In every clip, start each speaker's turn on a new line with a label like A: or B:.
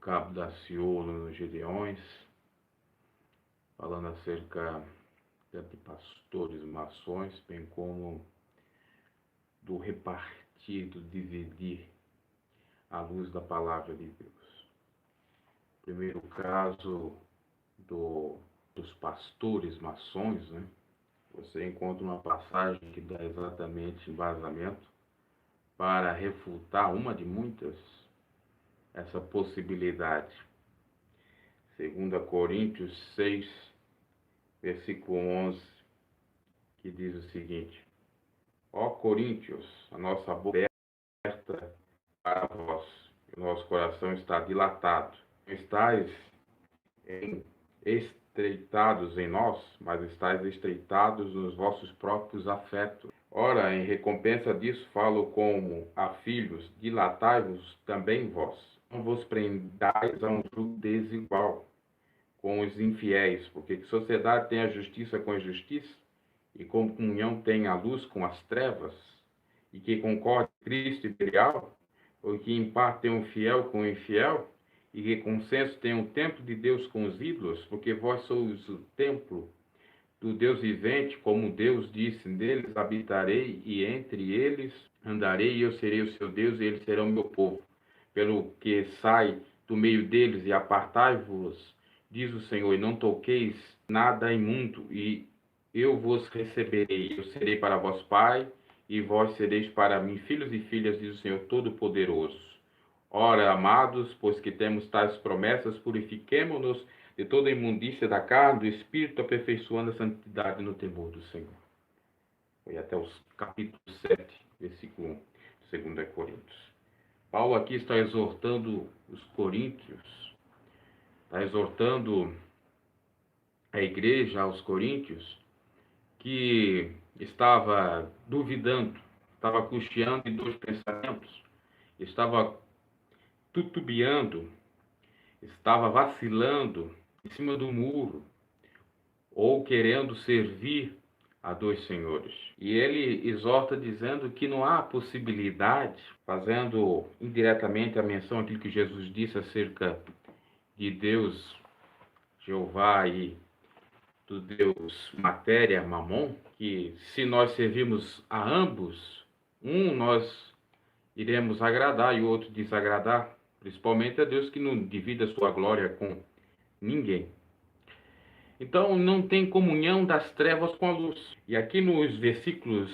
A: Cabo da Ciolo nos Gideões, falando acerca tanto de pastores maçons, bem como do repartir, do dividir à luz da palavra de Deus. Primeiro caso dos pastores maçons, né? Você encontra uma passagem que dá exatamente embasamento para refutar uma de muitas essa possibilidade. 2 Coríntios 6, versículo 11, que diz o seguinte: Ó Coríntios, a nossa boca é aberta para vós, o nosso coração está dilatado. Estais estreitados em nós, mas estais estreitados nos vossos próprios afetos. Ora, em recompensa disso, falo como a filhos, dilatai-vos também vós. Não vos prendais a um jugo desigual com os infiéis, porque que sociedade tem a justiça com a injustiça, e como comunhão tem a luz com as trevas, e que concorde Cristo imperial, ou que em parte tem um fiel com o infiel, e que consenso tem o templo de Deus com os ídolos, porque vós sois o templo do Deus vivente, como Deus disse, neles habitarei e entre eles andarei, e eu serei o seu Deus e eles serão meu povo. Pelo que sai do meio deles e apartai-vos, diz o Senhor, e não toqueis nada imundo, e eu vos receberei, eu serei para vós pai, e vós sereis para mim filhos e filhas, diz o Senhor Todo-Poderoso. Ora, amados, pois que temos tais promessas, purifiquemo-nos de toda a imundícia da carne, do Espírito, aperfeiçoando a santidade no temor do Senhor. Foi até o capítulo 7, versículo 1, 2 Coríntios. Paulo aqui está exortando os coríntios, está exortando a igreja aos coríntios, que estava duvidando, estava cocheando em dois pensamentos, estava tutubiando, estava vacilando em cima do muro, ou querendo servir a dois senhores. E ele exorta dizendo que não há possibilidade, fazendo indiretamente a menção àquilo que Jesus disse acerca de Deus, Jeová, e do Deus matéria, Mamon, que se nós servirmos a ambos, nós iremos agradar e o outro desagradar, principalmente a Deus que não divide a sua glória com ninguém. Então não tem comunhão das trevas com a luz. E aqui nos versículos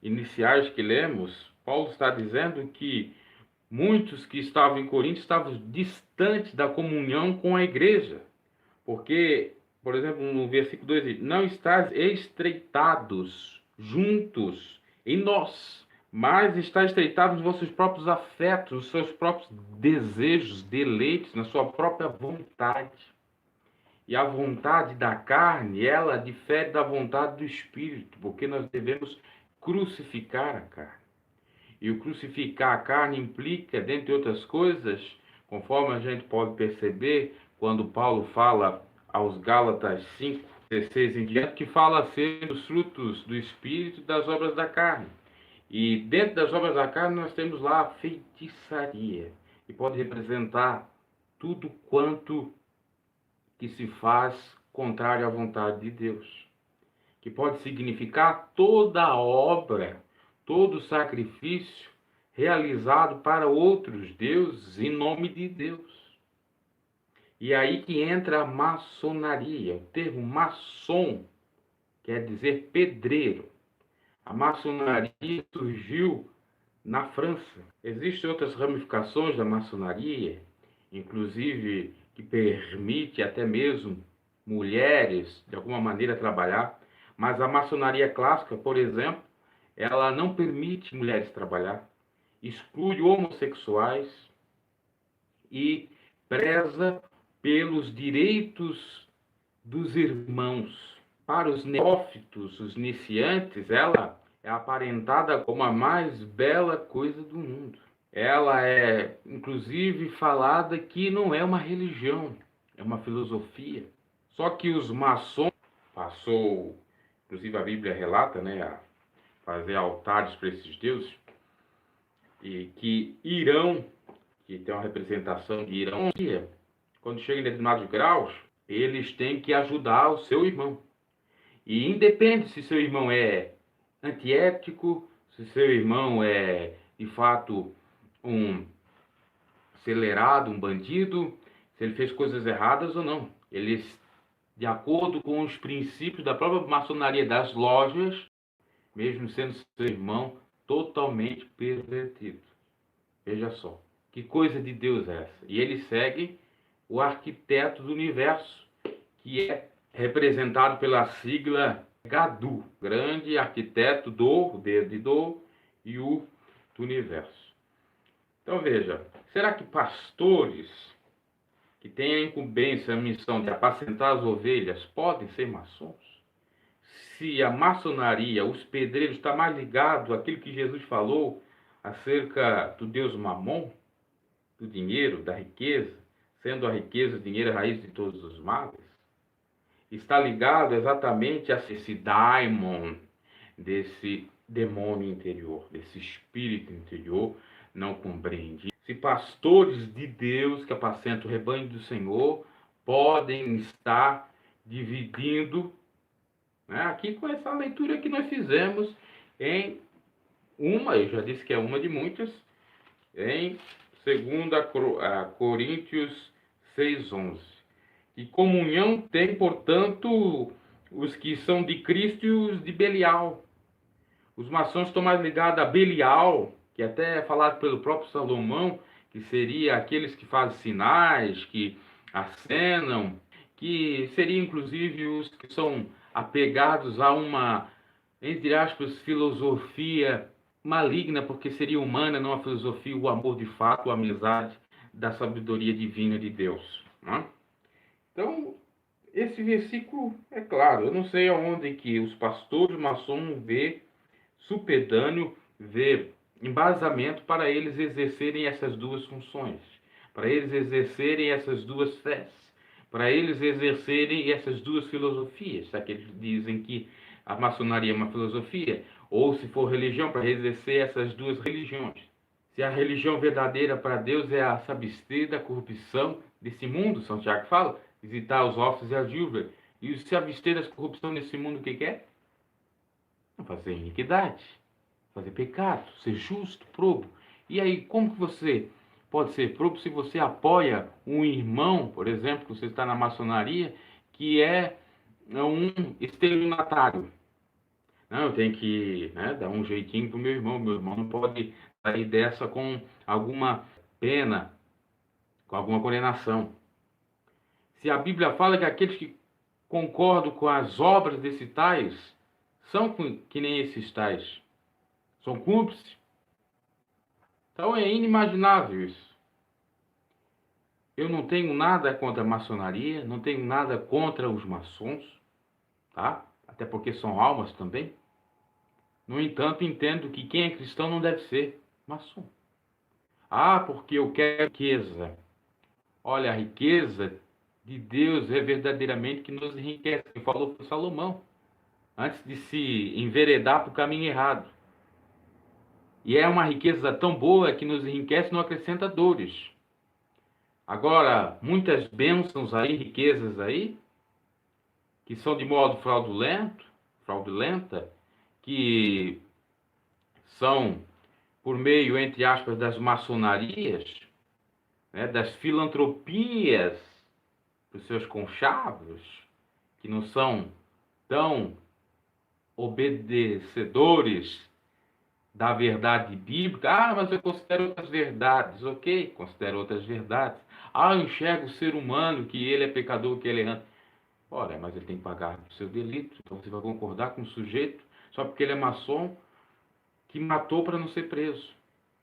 A: iniciais que lemos, Paulo está dizendo que muitos que estavam em Corinto estavam distantes da comunhão com a igreja. Porque, por exemplo, no versículo 2 diz: não estáis estreitados juntos em nós, mas está estreitado nos vossos próprios afetos, nos seus próprios desejos, deleites, na sua própria vontade. E a vontade da carne, ela difere da vontade do Espírito, porque nós devemos crucificar a carne. E o crucificar a carne implica, dentre outras coisas, conforme a gente pode perceber, quando Paulo fala aos Gálatas 5, 16 em diante, que fala ser dos frutos do Espírito e das obras da carne. E dentro das obras da carne nós temos lá a feitiçaria, que pode representar tudo quanto que se faz contrário à vontade de Deus, que pode significar toda a obra, todo o sacrifício realizado para outros deuses em nome de Deus. E aí que entra a maçonaria. O termo maçom quer dizer pedreiro. A maçonaria surgiu na França. Existem outras ramificações da maçonaria, inclusive que permite até mesmo mulheres, de alguma maneira, trabalhar. Mas a maçonaria clássica, por exemplo, ela não permite mulheres trabalhar, exclui homossexuais e preza pelos direitos dos irmãos. Para os neófitos, os iniciantes, ela é aparentada como a mais bela coisa do mundo. Ela é, inclusive, falada que não é uma religião, é uma filosofia. Só que os maçons passou, inclusive a Bíblia relata, né, a fazer altares para esses deuses, e que Irão, que tem uma representação de Irão, quando chegam em determinados graus, eles têm que ajudar o seu irmão. E independe se seu irmão é antiético, se seu irmão é, de fato, um acelerado, um bandido, se ele fez coisas erradas ou não. Eles, de acordo com os princípios da própria maçonaria das lojas, mesmo sendo seu irmão totalmente pervertido. Veja só, que coisa de Deus é essa? E ele segue o arquiteto do universo, que é representado pela sigla GADU, grande arquiteto do, D de do, e o do universo. Então veja, será que pastores que têm a incumbência, a missão de apacentar as ovelhas, podem ser maçons? Se a maçonaria, os pedreiros, está mais ligado àquilo que Jesus falou acerca do Deus Mamon, do dinheiro, da riqueza, sendo a riqueza, o dinheiro, a raiz de todos os males, está ligado exatamente a esse daimon, desse demônio interior, desse espírito interior não compreende. Se pastores de Deus que apacentam o rebanho do Senhor podem estar dividindo, né, aqui com essa leitura que nós fizemos em uma, eu já disse que é uma de muitas, em 2 Coríntios 6:11. E comunhão tem, portanto, os que são de Cristo e os de Belial. Os maçons estão mais ligados a Belial, que até é falado pelo próprio Salomão, que seria aqueles que fazem sinais, que acenam, que seria inclusive os que são apegados a uma, entre aspas, filosofia maligna, porque seria humana, não a filosofia, o amor de fato, a amizade da sabedoria divina de Deus. Não? Então, esse versículo é claro. Eu não sei aonde que os pastores maçons vê supedâneo, vê embasamento para eles exercerem essas duas funções, para eles exercerem essas duas fés, para eles exercerem essas duas filosofias. Será que eles dizem que a maçonaria é uma filosofia? Ou, se for religião, para exercer essas duas religiões? Se a religião verdadeira para Deus é a se abster da corrupção desse mundo, São Tiago fala, visitar os órfãos e as viúvas. E se abster da corrupção desse mundo, o que é? Fazer iniquidade, fazer pecado, ser justo, probo. E aí, como que você pode ser probo se você apoia um irmão, por exemplo, que você está na maçonaria, que é um estelionatário? Não, eu tenho que, né, dar um jeitinho para o meu irmão não pode sair dessa com alguma pena, com alguma condenação. Se a Bíblia fala que aqueles que concordam com as obras desses tais são que nem esses tais, são cúmplices. Então é inimaginável isso. Eu não tenho nada contra a maçonaria, não tenho nada contra os maçons, tá? Até porque são almas também. No entanto, entendo que quem é cristão não deve ser maçom. Ah, porque eu quero riqueza. Olha, a riqueza de Deus é verdadeiramente que nos enriquece. Quem falou foi Salomão, antes de se enveredar para o caminho errado. E é uma riqueza tão boa que nos enriquece e não acrescenta dores. Agora, muitas bênçãos aí, riquezas aí, que são de modo fraudulenta, que são por meio, entre aspas, das maçonarias, né, das filantropias dos seus conchavos, que não são tão obedecedores da verdade bíblica. Ah, mas eu considero outras verdades. Ok, considero outras verdades. Ah, eu enxergo o ser humano, que ele é pecador, que ele é errante. Ora, mas ele tem que pagar o seu delito. Então você vai concordar com o sujeito, só porque ele é maçom, que matou para não ser preso.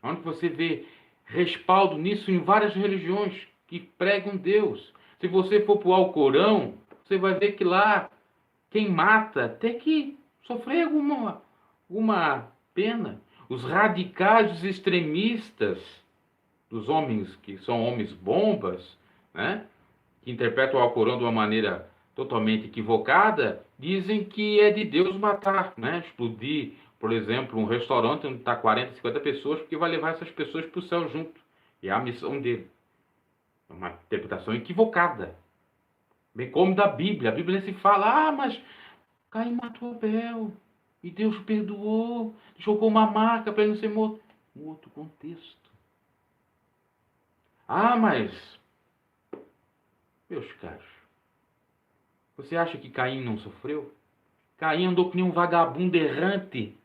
A: Onde você vê respaldo nisso em várias religiões que pregam Deus. Se você for para o Alcorão, você vai ver que lá quem mata tem que sofrer alguma pena. Os radicais, os extremistas, dos homens que são homens bombas, né, que interpretam o Alcorão de uma maneira totalmente equivocada, dizem que é de Deus matar, né, explodir, por exemplo, um restaurante onde está 40, 50 pessoas, porque vai levar essas pessoas para o céu junto. E é a missão dele. É uma interpretação equivocada. Bem como da Bíblia. A Bíblia se fala, mas Caim matou Abel. E Deus perdoou. Jogou uma marca para ele não ser morto. Um outro contexto. Mas, meus caros, você acha que Caim não sofreu? Caim andou que nem um vagabundo errante,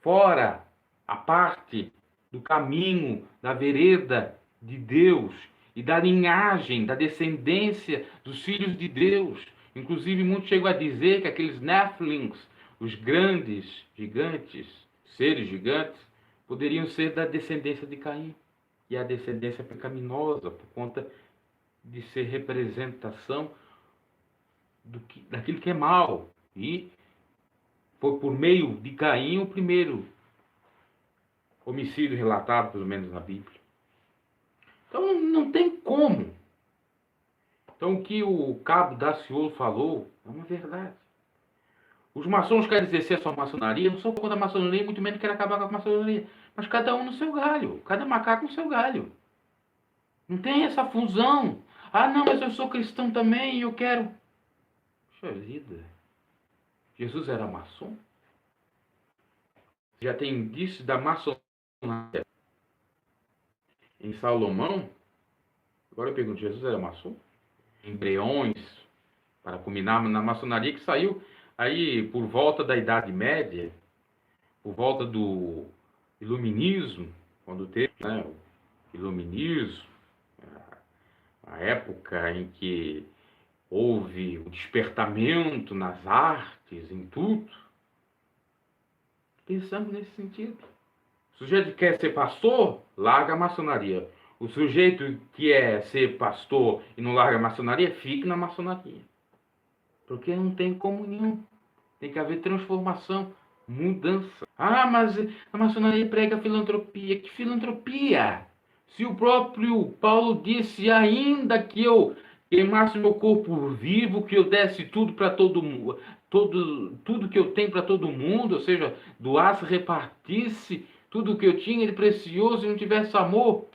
A: fora, à parte do caminho, da vereda de Deus e da linhagem, da descendência dos filhos de Deus. Inclusive, muitos chegam a dizer que aqueles Nephilims, os grandes, gigantes, seres gigantes, poderiam ser da descendência de Caim. E a descendência pecaminosa, por conta de ser representação daquilo que é mal. E foi por meio de Caim o primeiro homicídio relatado, pelo menos na Bíblia. Então não tem como. Então o que o cabo Daciolo falou é uma verdade. Os maçons querem exercer a sua maçonaria, eu não sou contra a maçonaria, muito menos quero acabar com a maçonaria. Mas cada um no seu galho, cada macaco no seu galho. Não tem essa fusão. Não, mas eu sou cristão também e eu quero... Puxa vida. Jesus era maçom? Já tem indício da maçonaria em Salomão. Agora eu pergunto, Jesus era maçom? Embriões, para culminar na maçonaria, que saiu aí por volta da Idade Média, por volta do Iluminismo, quando teve o Iluminismo, a época em que houve o despertamento nas artes, em tudo. Pensamos nesse sentido. O sujeito que quer ser pastor, larga a maçonaria. O sujeito que quer ser pastor e não larga a maçonaria, fica na maçonaria. Porque não tem comunhão. Tem que haver transformação, mudança. Mas a maçonaria prega filantropia. Que filantropia? Se o próprio Paulo disse, ainda que eu queimasse meu corpo vivo, que eu desse tudo para todo mundo, tudo que eu tenho para todo mundo, ou seja, doasse, repartisse tudo que eu tinha de precioso e não tivesse amor,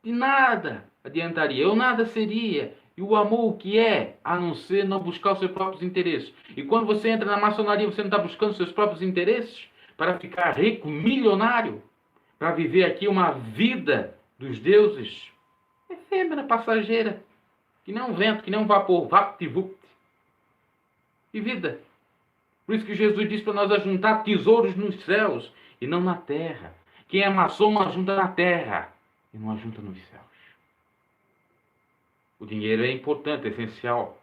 A: de nada adiantaria, eu nada seria. E o amor o que é? A não ser não buscar os seus próprios interesses. E quando você entra na maçonaria, você não está buscando os seus próprios interesses para ficar rico, milionário, para viver aqui uma vida dos deuses efêmera, passageira, que nem um vento, que nem um vapor, vapt-vupt. E vida. Por isso que Jesus disse para nós ajuntar tesouros nos céus e não na terra. Quem é maçom ajunta na terra e não ajunta nos céus. O dinheiro é importante, é essencial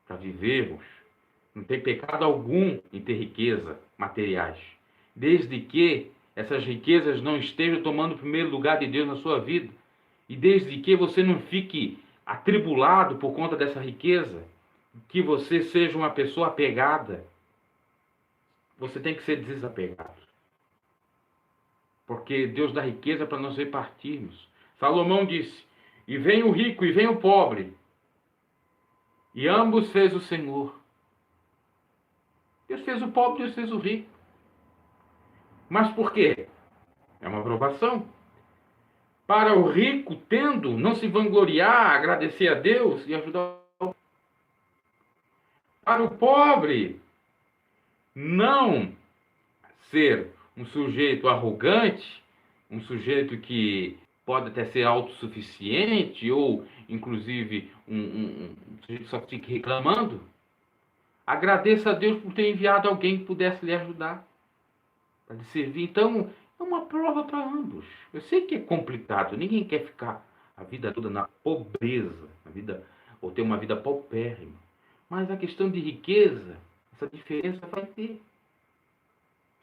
A: para vivermos. Não tem pecado algum em ter riqueza materiais, desde que essas riquezas não estejam tomando o primeiro lugar de Deus na sua vida, e desde que você não fique atribulado por conta dessa riqueza, que você seja uma pessoa apegada. Você tem que ser desapegado, porque Deus dá riqueza para nós repartirmos. Salomão disse, e vem o rico e vem o pobre, e ambos fez o Senhor. Deus fez o pobre, Deus fez o rico. Mas por quê? É uma aprovação. Para o rico, tendo, não se vangloriar, agradecer a Deus e ajudar o... Para o pobre, não ser um sujeito arrogante, um sujeito que pode até ser autossuficiente ou, inclusive, um sujeito que só fica reclamando. Agradeça a Deus por ter enviado alguém que pudesse lhe ajudar, para lhe servir. Então, é uma prova para ambos. Eu sei que é complicado, ninguém quer ficar a vida toda na pobreza, ou ter uma vida paupérrima. Mas a questão de riqueza, essa diferença vai ter.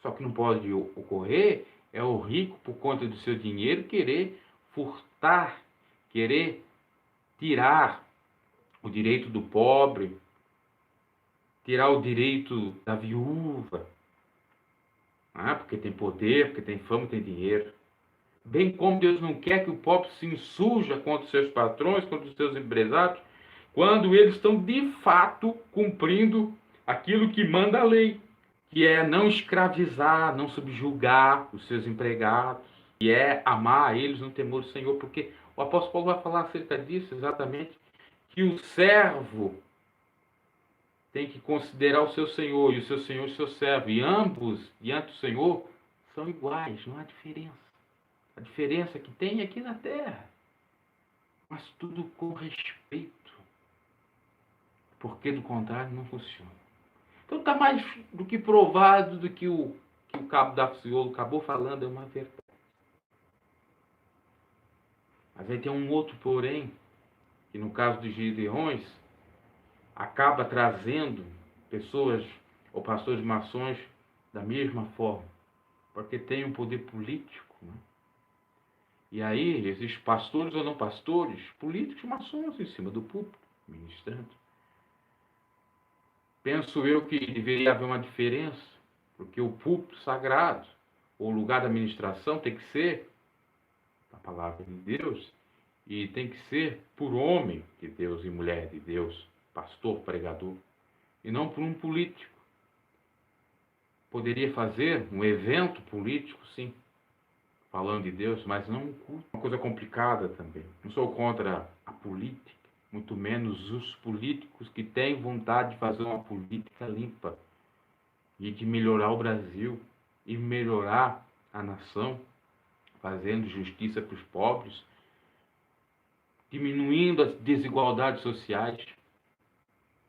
A: Só que não pode ocorrer é o rico, por conta do seu dinheiro, querer furtar, querer tirar o direito do pobre, tirar o direito da viúva, porque tem poder, porque tem fama, tem dinheiro. Bem como Deus não quer que o pobre se insurja contra os seus patrões, contra os seus empresários, quando eles estão de fato cumprindo aquilo que manda a lei, que é não escravizar, não subjugar os seus empregados, e é amar a eles no temor do Senhor, porque o apóstolo Paulo vai falar acerca disso exatamente, que o servo tem que considerar o seu senhor e o seu senhor o seu servo. E ambos, diante do Senhor, são iguais, não há diferença. A diferença que tem é aqui na terra. Mas tudo com respeito. Porque, do contrário, não funciona. Então está mais do que provado do que o cabo da Daciolo acabou falando, é uma verdade. Mas aí tem um outro porém, que no caso dos Gideões, acaba trazendo pessoas ou pastores maçons da mesma forma, porque tem um poder político, né? E aí existem pastores ou não pastores, políticos maçons em cima do púlpito, ministrando. Penso eu que deveria haver uma diferença, porque o púlpito sagrado, ou o lugar da ministração, tem que ser a palavra de Deus, e tem que ser por homem de Deus e mulher de Deus, pastor, pregador, e não por um político. Poderia fazer um evento político, sim, falando de Deus, mas não um culto. Uma coisa complicada também. Não sou contra a política, muito menos os políticos que têm vontade de fazer uma política limpa e de melhorar o Brasil e melhorar a nação, fazendo justiça para os pobres, diminuindo as desigualdades sociais.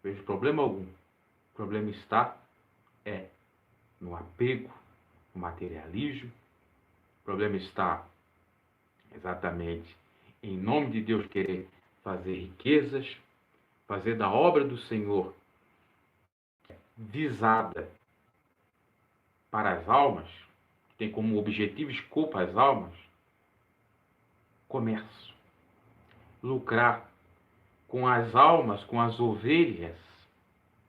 A: Vejo problema algum. O problema está no apego, no materialismo. O problema está exatamente em nome de Deus querer fazer riquezas, fazer da obra do Senhor visada para as almas, que tem como objetivo e escopo as almas, comércio. Lucrar com as almas, com as ovelhas,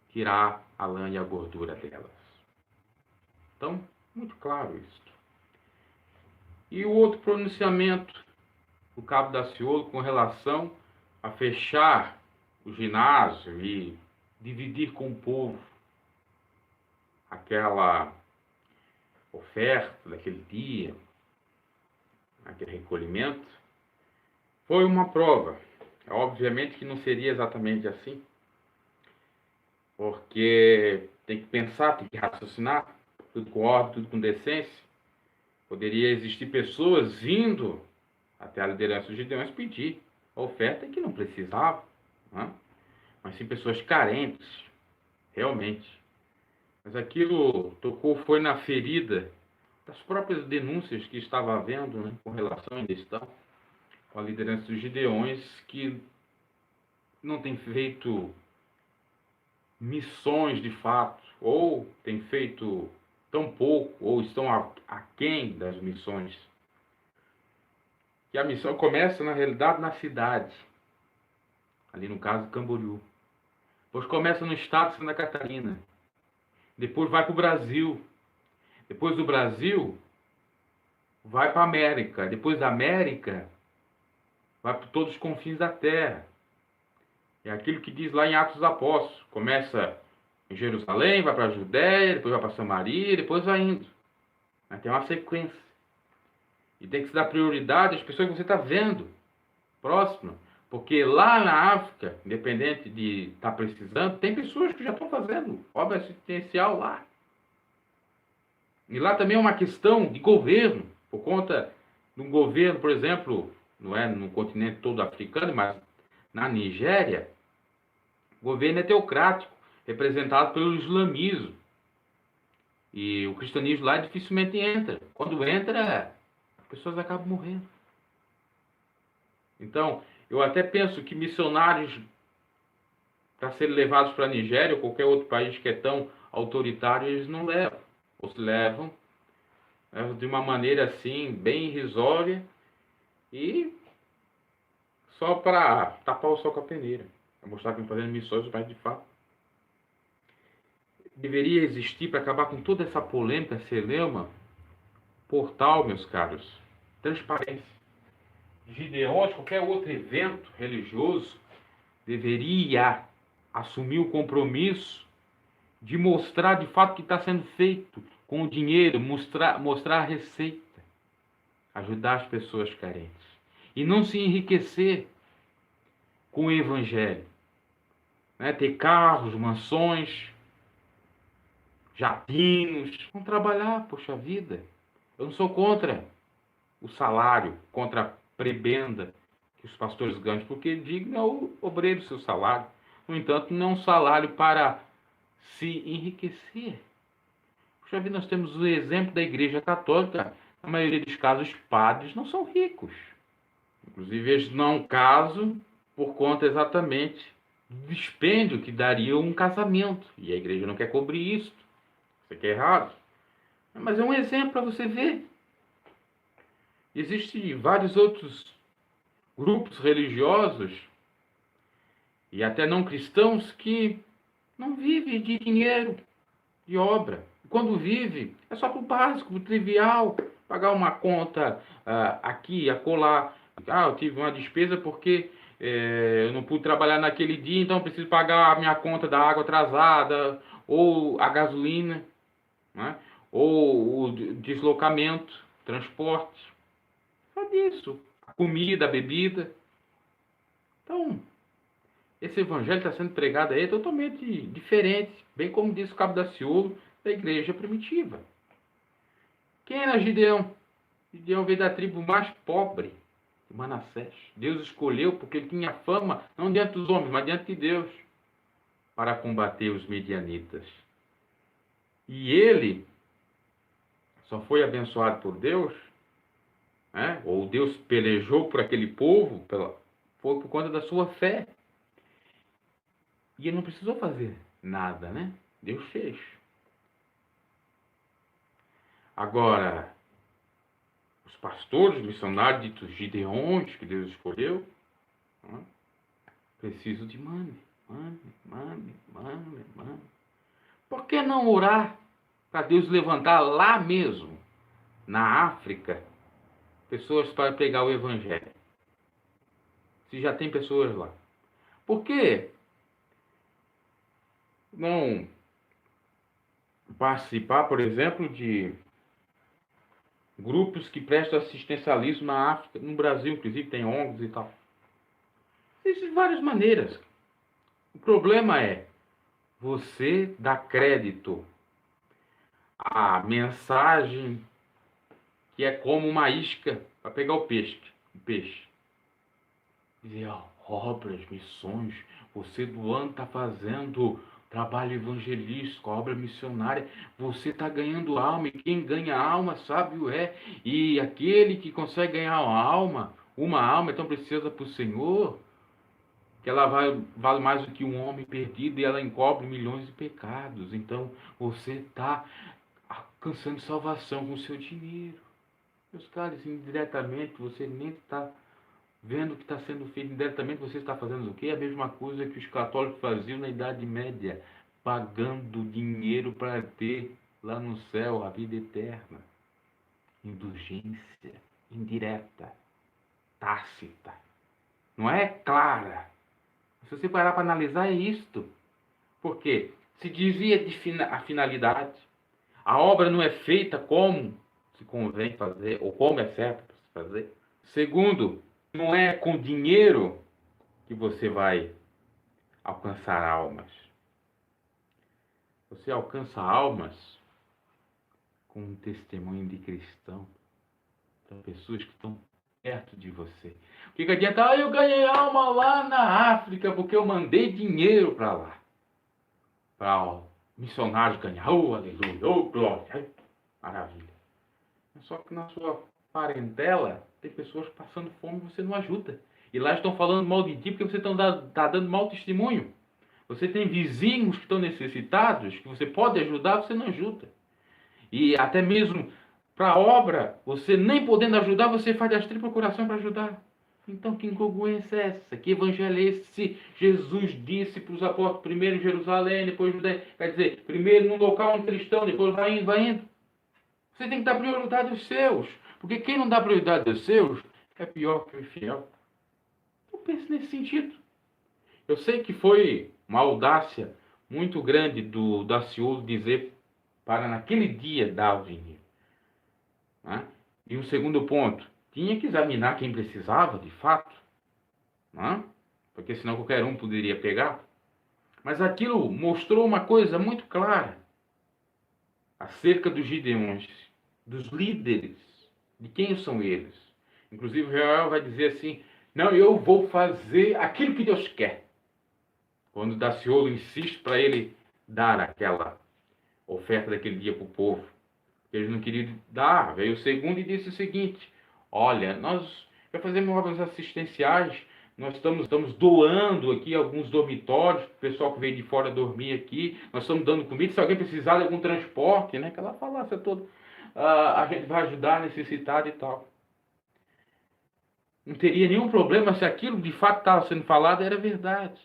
A: tirar a lã e a gordura delas. Então, muito claro isso. E o outro pronunciamento do cabo Daciolo com relação a fechar o ginásio e dividir com o povo aquela oferta daquele dia, aquele recolhimento, foi uma prova. Obviamente que não seria exatamente assim, porque tem que pensar, tem que raciocinar, tudo com ordem, tudo com decência. Poderia existir pessoas vindo até a liderança dos Gideões pedir a oferta que não precisavam, né? Mas sim pessoas carentes, realmente. Mas aquilo tocou, foi na ferida das próprias denúncias que estava havendo, né, com relação à questão, com a liderança dos Gideões, que não tem feito missões de fato, ou tem feito tão pouco, ou estão aquém das missões. Que a missão começa, na realidade, na cidade, ali no caso Camboriú. Depois começa no estado de Santa Catarina. Depois vai para o Brasil. Depois do Brasil, vai para a América. Depois da América, vai para todos os confins da terra. É aquilo que diz lá em Atos dos Apóstolos. Começa em Jerusalém, vai para a Judéia, depois vai para Samaria, depois vai indo. Mas tem uma sequência. E tem que se dar prioridade às pessoas que você está vendo próximo. Porque lá na África, independente de estar precisando, tem pessoas que já estão fazendo obra assistencial lá. E lá também é uma questão de governo, por conta de um governo, por exemplo, não é no continente todo africano, mas na Nigéria, o governo é teocrático, representado pelo islamismo. E o cristianismo lá dificilmente entra. Quando entra, as pessoas acabam morrendo. Então, eu até penso que missionários para serem levados para a Nigéria ou qualquer outro país que é tão autoritário, eles não levam. Ou se levam de uma maneira assim, bem irrisória e só para tapar o sol com a peneira. Para mostrar que estão fazendo missões, mas de fato deveria existir, para acabar com toda essa polêmica, celeuma, portal, meus caros, transparência. Gideões, qualquer outro evento religioso, deveria assumir o compromisso de mostrar de fato o que está sendo feito com o dinheiro, mostrar a receita, ajudar as pessoas carentes. e não se enriquecer com o evangelho, né? Ter carros, mansões, jatinos, vão trabalhar, poxa vida. Eu não sou contra o salário, contra a prebenda que os pastores ganham, porque digno é o obreiro seu salário. No entanto, não é um salário para se enriquecer. Puxa vida, nós temos o exemplo da Igreja Católica. Na maioria dos casos, os padres não são ricos. Inclusive, eles não casam por conta exatamente do dispêndio que daria um casamento. E a igreja não quer cobrir isso. Isso aqui é errado. Mas é um exemplo para você ver. Existem vários outros grupos religiosos e até não cristãos que não vivem de dinheiro, de obra. Quando vive, é só para o básico, para o trivial, pagar uma conta aqui, acolá. Eu tive uma despesa porque eu não pude trabalhar naquele dia, então preciso pagar a minha conta da água atrasada, ou a gasolina, né? Ou o deslocamento, transporte. Só disso. A comida, a bebida. Então, esse evangelho está sendo pregado aí totalmente diferente, bem como disse o Cabo Daciolo, da igreja primitiva. Quem era Gideão? Gideão veio da tribo mais pobre de Manassés. Deus escolheu porque ele tinha fama, não diante dos homens, mas diante de Deus, para combater os midianitas. E ele só foi abençoado por Deus, né? Ou Deus pelejou por aquele povo, foi por conta da sua fé. E ele não precisou fazer nada, né? Deus fez. Agora, os pastores, missionários, ditos Gideões, que Deus escolheu, precisam de money. Por que não orar para Deus levantar lá mesmo, na África, pessoas para pregar o Evangelho? Se já tem pessoas lá. Por que não participar, por exemplo, de grupos que prestam assistencialismo na África, no Brasil, inclusive, tem ONGs e tal. Existem várias maneiras. O problema é você dar crédito à mensagem que é como uma isca para pegar o peixe. Dizer, obras, missões, você do ano está fazendo trabalho evangelístico, obra missionária, você está ganhando alma, e quem ganha alma sabe o é, e aquele que consegue ganhar uma alma é tão preciosa para o Senhor, que ela vale mais do que um homem perdido, e ela encobre milhões de pecados. Então você está alcançando salvação com o seu dinheiro. Meus caros, indiretamente você nem está vendo o que está sendo feito. Indiretamente você está fazendo o quê? A mesma coisa que os católicos faziam na Idade Média, pagando dinheiro para ter lá no céu a vida eterna. Indulgência indireta, tácita. Não é clara. Se você parar para analisar, é isto. Por quê? Se desvia a finalidade. A obra não é feita como se convém fazer, ou como é certo para se fazer. Segundo, não é com dinheiro que você vai alcançar almas. Você alcança almas com um testemunho de cristão para pessoas que estão perto de você. O que adianta? Eu ganhei alma lá na África porque eu mandei dinheiro para lá. Para missionários ganhar. Oh, aleluia. Oh, glória. Maravilha. Só que na sua parentela tem pessoas passando fome e você não ajuda. E lá estão falando mal de ti porque você está dando mau testemunho. Você tem vizinhos que estão necessitados, que você pode ajudar, você não ajuda. E até mesmo para a obra, você nem podendo ajudar, você faz as triplas coração para ajudar. Então, que incongruência é essa? Que evangelho é esse? Jesus disse para os apóstolos, primeiro em Jerusalém, depois em Judéia. Quer dizer, primeiro num local cristão, depois vai indo. Você tem que dar prioridade aos seus. Porque quem não dá prioridade aos seus é pior que o infiel. Eu penso nesse sentido. Eu sei que foi uma audácia muito grande do Daciolo dizer para naquele dia dar o dinheiro. Né? E um segundo ponto, tinha que examinar quem precisava, de fato, né? Porque senão qualquer um poderia pegar. Mas aquilo mostrou uma coisa muito clara acerca dos gideões, dos líderes, de quem são eles. Inclusive, Joel vai dizer assim: não, eu vou fazer aquilo que Deus quer. Quando Daciolo insiste para ele dar aquela oferta daquele dia para o povo, eles não queriam dar. Veio o segundo e disse o seguinte: olha, nós já fazemos obras assistenciais, nós estamos doando aqui alguns dormitórios para o pessoal que veio de fora dormir aqui, nós estamos dando comida, se alguém precisar de algum transporte, né, aquela falácia toda, a gente vai ajudar necessitado e tal. Não teria nenhum problema se aquilo de fato estava sendo falado era verdade.